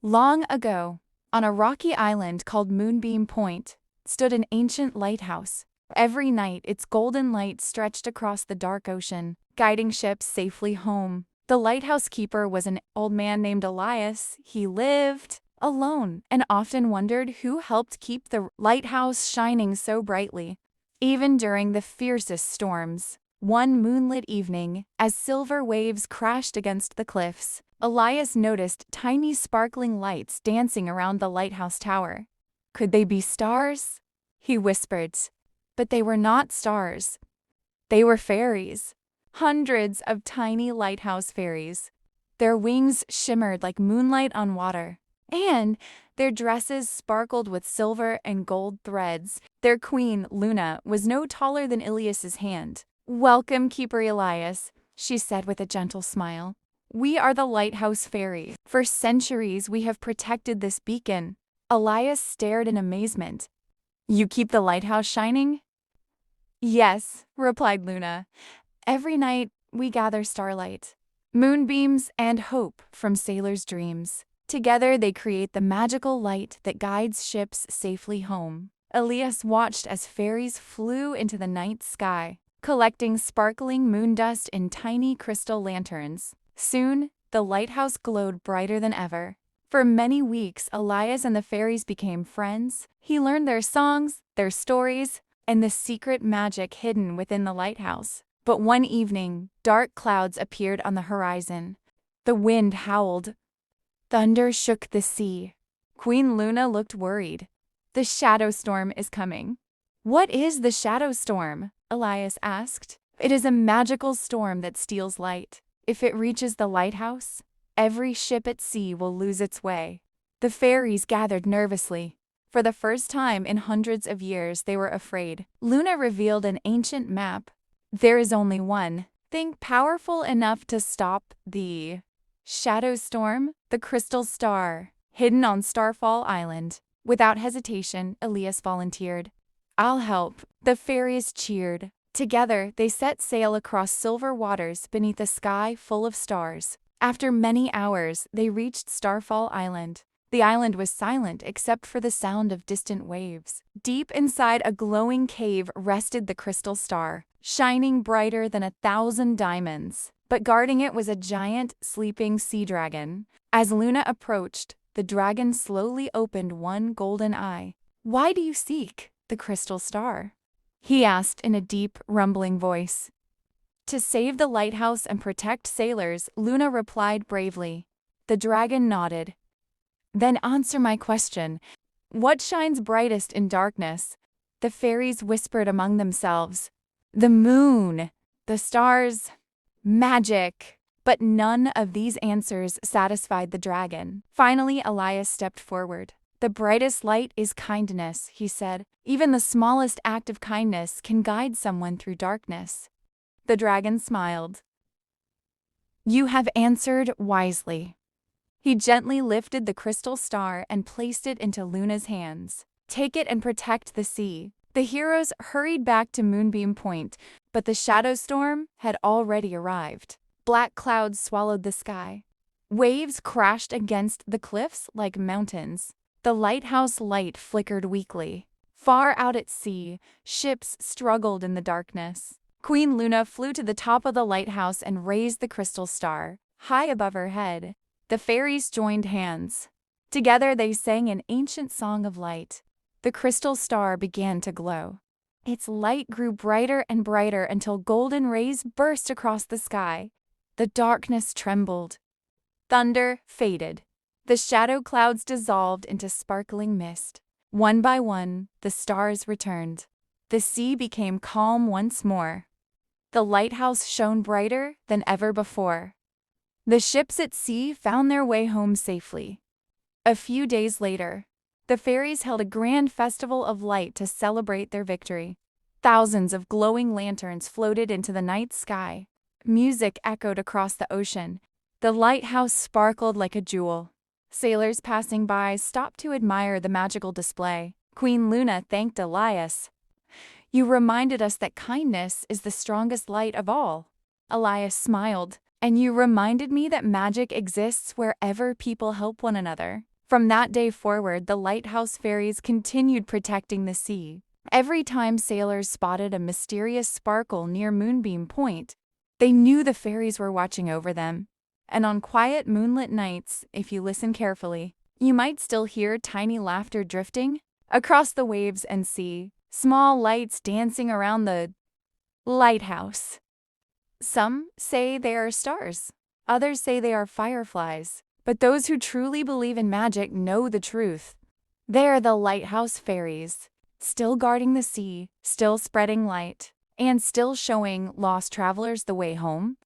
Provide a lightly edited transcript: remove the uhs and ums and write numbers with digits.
Long ago, on a rocky island called Moonbeam Point, stood an ancient lighthouse. Every night, its golden light stretched across the dark ocean, guiding ships safely home. The lighthouse keeper was an old man named Elias. He lived alone and often wondered who helped keep the lighthouse shining so brightly, even during the fiercest storms. One moonlit evening, as silver waves crashed against the cliffs, Elias noticed tiny sparkling lights dancing around the lighthouse tower. Could they be stars? He whispered. But they were not stars. They were fairies. Hundreds of tiny lighthouse fairies. Their wings shimmered like moonlight on water, and their dresses sparkled with silver and gold threads. Their queen, Luna, was no taller than Elias's hand. "Welcome, Keeper Elias," she said with a gentle smile. "We are the Lighthouse Fairies. For centuries we have protected this beacon." Elias stared in amazement. "You keep the lighthouse shining?" "Yes," replied Luna. "Every night we gather starlight, moonbeams, and hope from sailors' dreams. Together they create the magical light that guides ships safely home." Elias watched as fairies flew into the night sky, collecting sparkling moon dust in tiny crystal lanterns. Soon, the lighthouse glowed brighter than ever. For many weeks, Elias and the fairies became friends. He learned their songs, their stories, and the secret magic hidden within the lighthouse. But one evening, dark clouds appeared on the horizon. The wind howled. Thunder shook the sea. Queen Luna looked worried. "The shadow storm is coming." "What is the shadow storm?" Elias asked. "It is a magical storm that steals light. If it reaches the lighthouse, every ship at sea will lose its way." The fairies gathered nervously. For the first time in hundreds of years, they were afraid. Luna revealed an ancient map. "There is only one thing powerful enough to stop the shadow storm, the crystal star, hidden on Starfall Island." Without hesitation, Elias volunteered. "I'll help." The fairies cheered. Together, they set sail across silver waters beneath a sky full of stars. After many hours, they reached Starfall Island. The island was silent except for the sound of distant waves. Deep inside a glowing cave rested the crystal star, shining brighter than 1,000 diamonds. But guarding it was a giant, sleeping sea dragon. As Luna approached, the dragon slowly opened one golden eye. "Why do you seek the crystal star?" he asked in a deep, rumbling voice. "To save the lighthouse and protect sailors," Luna replied bravely. The dragon nodded. "Then answer my question. What shines brightest in darkness?" The fairies whispered among themselves. "The moon, the stars, magic." But none of these answers satisfied the dragon. Finally, Elias stepped forward. "The brightest light is kindness," he said. "Even the smallest act of kindness can guide someone through darkness." The dragon smiled. "You have answered wisely." He gently lifted the crystal star and placed it into Luna's hands. "Take it and protect the sea." The heroes hurried back to Moonbeam Point, but the shadow storm had already arrived. Black clouds swallowed the sky. Waves crashed against the cliffs like mountains. The lighthouse light flickered weakly. Far out at sea, ships struggled in the darkness. Queen Luna flew to the top of the lighthouse and raised the crystal star, high above her head. The fairies joined hands. Together they sang an ancient song of light. The crystal star began to glow. Its light grew brighter and brighter until golden rays burst across the sky. The darkness trembled. Thunder faded. The shadow clouds dissolved into sparkling mist. One by one, the stars returned. The sea became calm once more. The lighthouse shone brighter than ever before. The ships at sea found their way home safely. A few days later, the fairies held a grand festival of light to celebrate their victory. Thousands of glowing lanterns floated into the night sky. Music echoed across the ocean. The lighthouse sparkled like a jewel. Sailors passing by stopped to admire the magical display. Queen Luna thanked Elias. "You reminded us that kindness is the strongest light of all." Elias smiled. "And you reminded me that magic exists wherever people help one another." From that day forward, the lighthouse fairies continued protecting the sea. Every time sailors spotted a mysterious sparkle near Moonbeam Point, they knew the fairies were watching over them. And on quiet moonlit nights, if you listen carefully, you might still hear tiny laughter drifting across the waves and sea, small lights dancing around the lighthouse. Some say they are stars, others say they are fireflies, but those who truly believe in magic know the truth. They're the lighthouse fairies, still guarding the sea, still spreading light, and still showing lost travelers the way home.